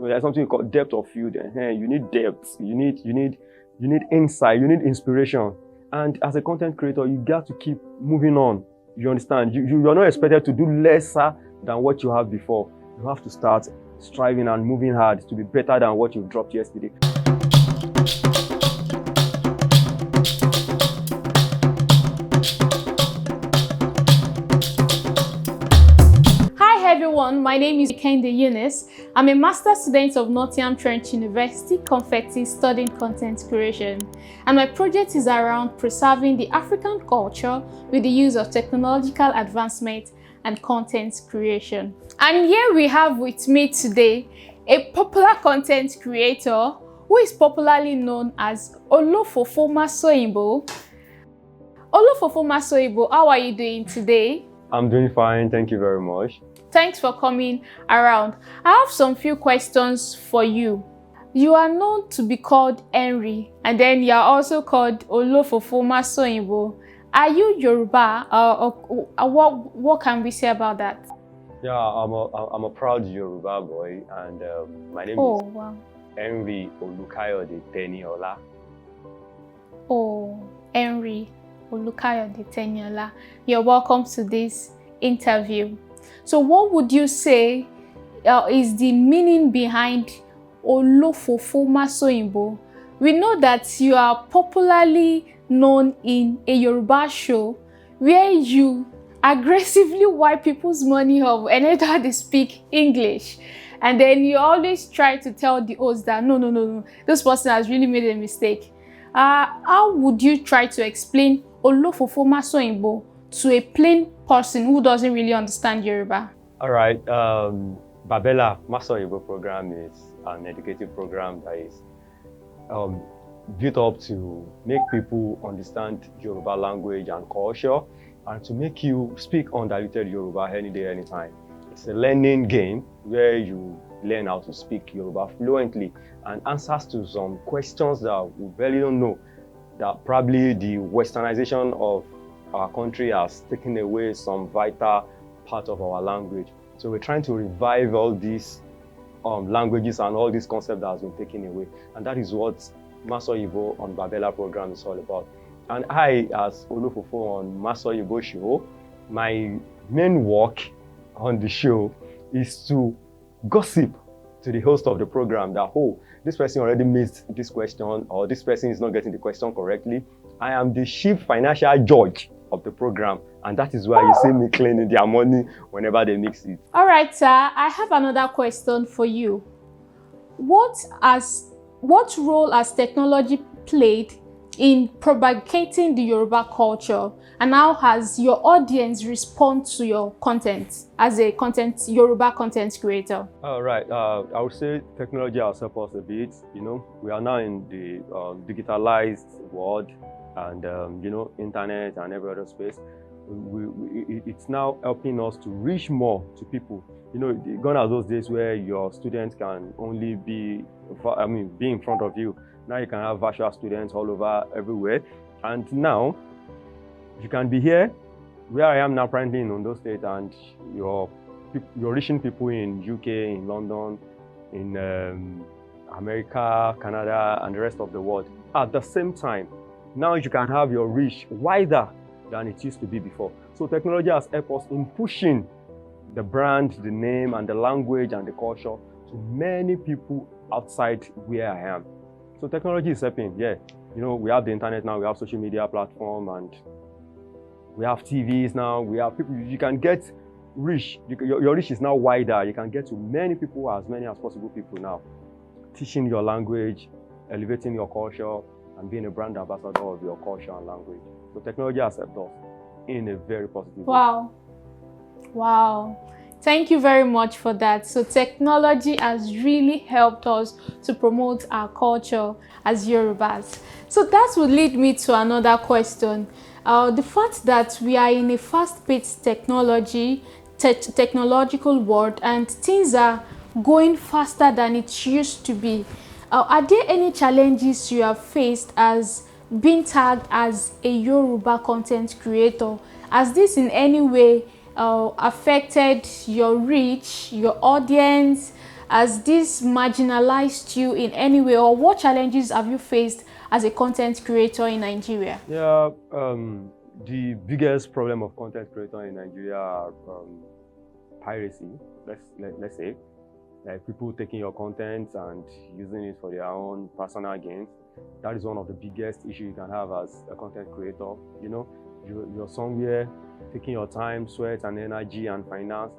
there's something called depth of field. You need depth. You need insight. You need inspiration. And as a content creator, you got to keep moving on. You understand? You are not expected to do lesser than what you have before. You have to start striving and moving hard to be better than what you dropped yesterday. Everyone, my name is Ingenious. I'm a master's student of Nottingham Trent University, Confetti, studying content creation. And my project is around preserving the African culture with the use of technological advancement and content creation. And here we have with me today a popular content creator who is popularly known as Olofofo Masoyinbo. Olofofo Masoyinbo, how are you doing today? I'm doing fine, thank you very much. Thanks for coming around. I have some few questions for you. You are known to be called Henry, and then you are also called Olofofo Masoyinbo. Are you Yoruba, what can we say about that? Yeah, I'm a proud Yoruba boy, and my name is Henry Olukayode Teniola. Oh, Henry Olukayode Teniola. You're welcome to this interview. So what would you say is the meaning behind Olofofo Masoyinbo? We know that you are popularly known in a Yoruba show where you aggressively wipe people's money off whenever they speak English. And then you always try to tell the host that no, this person has really made a mistake. How would you try to explain Olofofo Masoyinbo to a plain person who doesn't really understand Yoruba? All right, Babella Masoyinbo program is an educative program that is built up to make people understand Yoruba language and culture, and to make you speak undiluted Yoruba any day, anytime. It's a learning game where you learn how to speak Yoruba fluently and answers to some questions that we barely don't know, that probably the westernization of our country has taken away some vital part of our language. So we're trying to revive all these languages and all these concepts that has been taken away. And that is what Masoyinbo on Babella program is all about. And I, as Olofofo on Masoyinbo show, my main work on the show is to gossip to the host of the program that, oh, this person already missed this question, or this person is not getting the question correctly. I am the chief financial judge of the program, and that is why you see me cleaning their money whenever they mix it. All right, sir, I have another question for you. What role has technology played in propagating the Yoruba culture, and how has your audience respond to your content as a Yoruba content creator? All right, I would say technology has helped us a bit. You know, we are now in the digitalized world, and internet and every other space. It's now helping us to reach more to people. You know, gone are those days where your students can only be in front of you. Now you can have virtual students all over everywhere. And now you can be here where I am now, currently in Ondo State, and you're reaching people in UK, in London, in America, Canada, and the rest of the world at the same time. Now you can have your reach wider than it used to be before. So technology has helped us in pushing the brand, the name, and the language and the culture to many people outside where I am. So technology is helping, yeah. You know, we have the internet now, we have social media platform, and we have TVs now, we have people, you can get reach. Your reach is now wider. You can get to many people, as many as possible people now. Teaching your language, elevating your culture, and being a brand ambassador of your culture and language. So technology has helped us in a very positive way. Wow. Thank you very much for that. So technology has really helped us to promote our culture as Yorubas. So that would lead me to another question. The fact that we are in a fast-paced technological world, and things are going faster than it used to be. Are there any challenges you have faced as being tagged as a Yoruba content creator? Has this in any way affected your reach, your audience, Has this marginalized you in any way, or what challenges have you faced as a content creator in Nigeria? Yeah, the biggest problem of content creator in Nigeria are piracy. Let's say, like people taking your content and using it for their own personal gains. That is one of the biggest issues you can have as a content creator. You know, you're somewhere taking your time, sweat, and energy and finance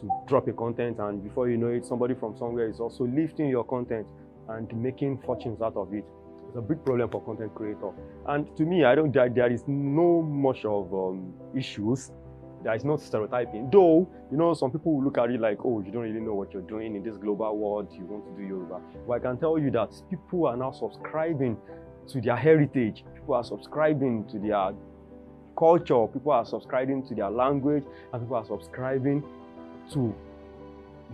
to drop a content, and before you know it, somebody from somewhere is also lifting your content and making fortunes out of it. It's a big problem for content creator. And to me, there is no much of issues. There is no stereotyping. Though, you know, some people will look at it like, oh, you don't really know what you're doing in this global world, you want to do Yoruba. But I can tell you that people are now subscribing to their heritage. People are subscribing to their culture. People are subscribing to their language. And people are subscribing to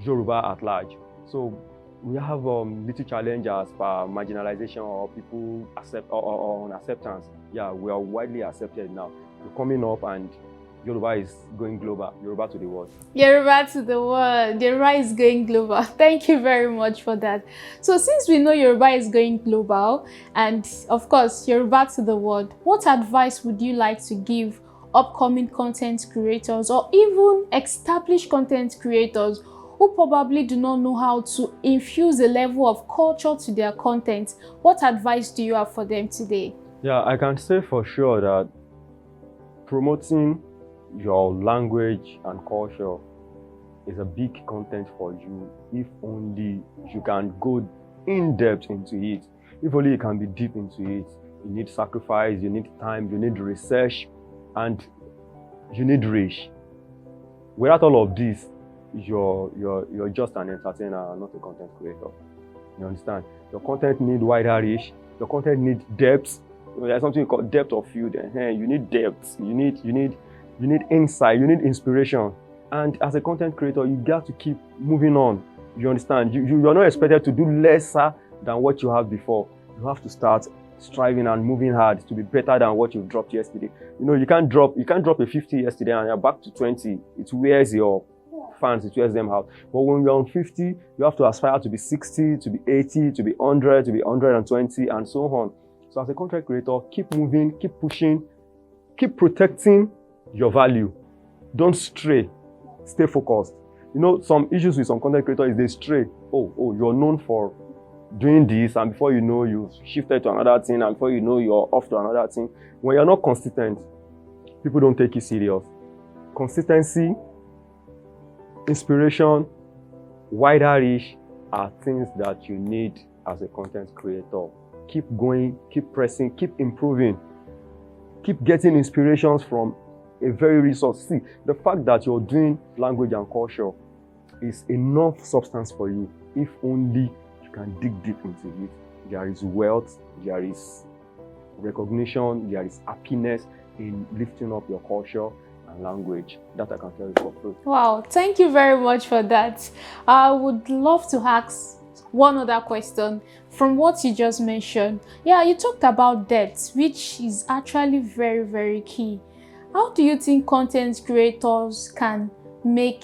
Yoruba at large. So we have little challenges for marginalization or people accept or unacceptance. Yeah, we are widely accepted now. We're coming up and Yoruba is going global. Yoruba to the world. Yoruba to the world. Yoruba is going global. Thank you very much for that. So since we know Yoruba is going global and of course Yoruba to the world, what advice would you like to give upcoming content creators or even established content creators who probably do not know how to infuse a level of culture to their content? What advice do you have for them today? Yeah, I can say for sure that promoting your language and culture is a big content for you if only you can go in depth into it. If only you can be deep into it. You need sacrifice, you need time, you need research, and you need reach. Without all of this, you're just an entertainer, not a content creator. You understand? Your content need wider reach. Your content need depth. There's something called depth of field. You need depth. You need insight. You need inspiration. And as a content creator, you got to keep moving on. You understand? You're not expected to do lesser than what you have before. You have to start striving and moving hard to be better than what you dropped yesterday. You know, you can't drop a 50 yesterday and you're back to 20. It wears your fans, it wears them out. But when you're on 50, you have to aspire to be 60, to be 80, to be 100, to be 120, and so on. So as a content creator, keep moving, keep pushing, keep protecting your value. Don't stray. Stay focused. You know, some issues with some content creators is they stray. Oh, you're known for doing this, and before you know, you've shifted to another thing, and before you know, you're off to another thing. When you're not consistent, people don't take you serious. Consistency, inspiration, wider reach are things that you need as a content creator. Keep going, keep pressing, keep improving, keep getting inspirations from a very resource. See, the fact that you're doing language and culture is enough substance for you if only you can dig deep into it. There is wealth, there is recognition, there is happiness in lifting up your culture and language. That I can tell you for free. Wow, thank you very much for that. I would love to ask one other question from what you just mentioned. Yeah, you talked about debt, which is actually very, very key. How do you think content creators can make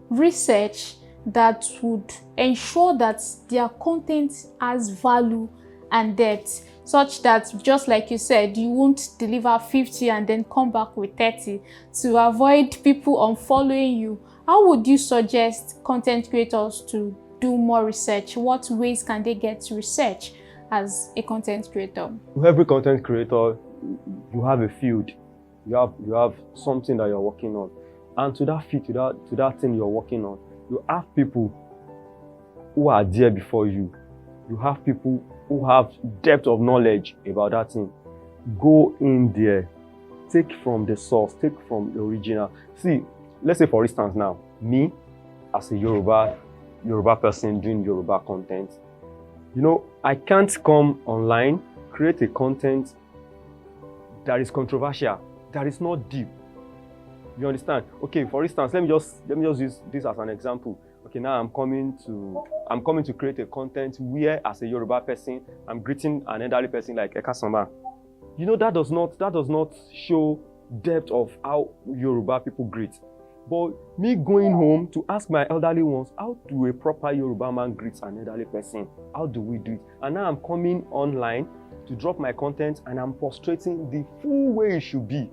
research that would ensure that their content has value and depth, such that, just like you said, you won't deliver 50 and then come back with 30 to avoid people unfollowing you? How would you suggest content creators to do more research? What ways can they get to research as a content creator? Every content creator, you have a field. You have something that you're working on. And to that field, to that thing you're working on, you have people who are there before you. You have people who have depth of knowledge about that thing. Go in there. Take from the source. Take from the original. See, let's say for instance now, me as a Yoruba person doing Yoruba content, you know, I can't come online, create a content that is controversial, that is not deep. You understand? Okay, for instance, let me just use this as an example. Okay, now I'm coming to create a content where, as a Yoruba person, I'm greeting an elderly person like Ekasamba. You know, that does not show depth of how Yoruba people greet. But me going home to ask my elderly ones, how do a proper Yoruba man greet an elderly person? How do we do it? And now I'm coming online to drop my content and I'm frustrating the full way it should be.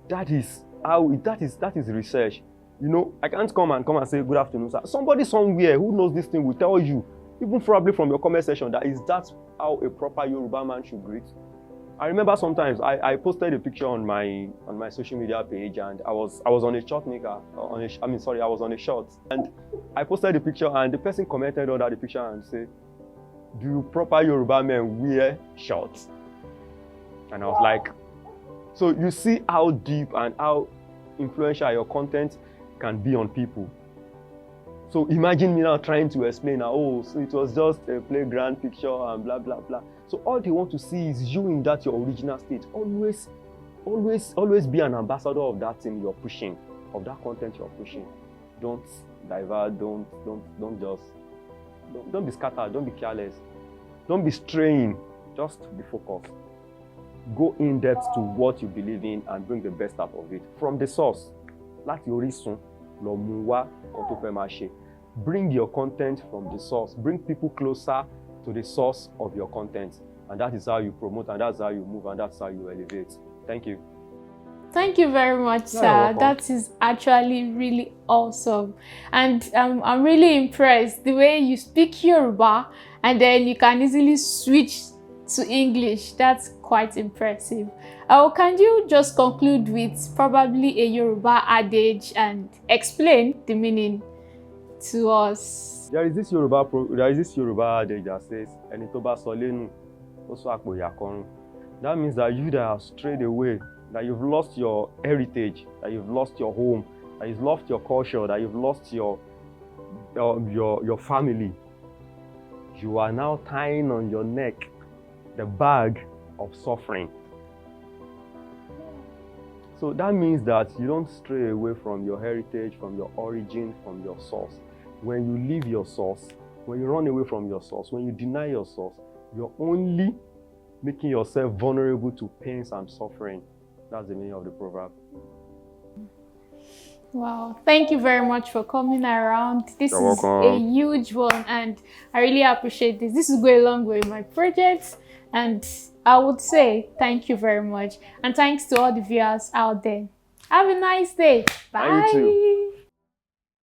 That is research. You know, I can't come and say good afternoon, sir. Somebody somewhere who knows this thing will tell you, even probably from your comment section, that's how a proper Yoruba man should greet. I remember sometimes I posted a picture on my social media page, and I was on a short knicker, I was on a short, and I posted the picture and the person commented under the picture and said, "Do proper Yoruba men wear shorts?" And I was like, so you see how deep and how influential your content can be on people. So imagine me now trying to explain, oh, so it was just a playground picture and blah, blah, blah. So all they want to see is you in that your original state. Always be an ambassador of that thing you're pushing, of that content you're pushing. Don't divert, don't be scattered, don't be careless. Don't be straying, just be focused. Go in depth to what you believe in and bring the best out of it. From the source, láti orísun, lọ mú wá nǹkan tó fẹ́ máa ṣe. Bring your content from the source. Bring people closer to the source of your content. And that is how you promote, and that's how you move, and that's how you elevate. Thank you. Thank you very much, sir. That is actually really awesome. And I'm really impressed the way you speak Yoruba and then you can easily switch to English. That's quite impressive. Can you just conclude with probably a Yoruba adage and explain the meaning to us? There is this Yoruba adage that says, "Ẹni tó bá sọ lẹ́nu, ó sọ àpò ìyàkọ́rùn." That means that you that have strayed away, that you've lost your heritage, that you've lost your home, that you've lost your culture, that you've lost your family, you are now tying on your neck the bag of suffering. So that means that you don't stray away from your heritage, from your origin, from your source. When you leave your source, when you run away from your source, when you deny your source, you're only making yourself vulnerable to pains and suffering. That's the meaning of the proverb. Wow, thank you very much for coming around. This You're is welcome. a huge one and I really appreciate this. This is going a long way in my projects, and I would say thank you very much. And thanks to all the viewers out there. Have a nice day. Bye. And you too.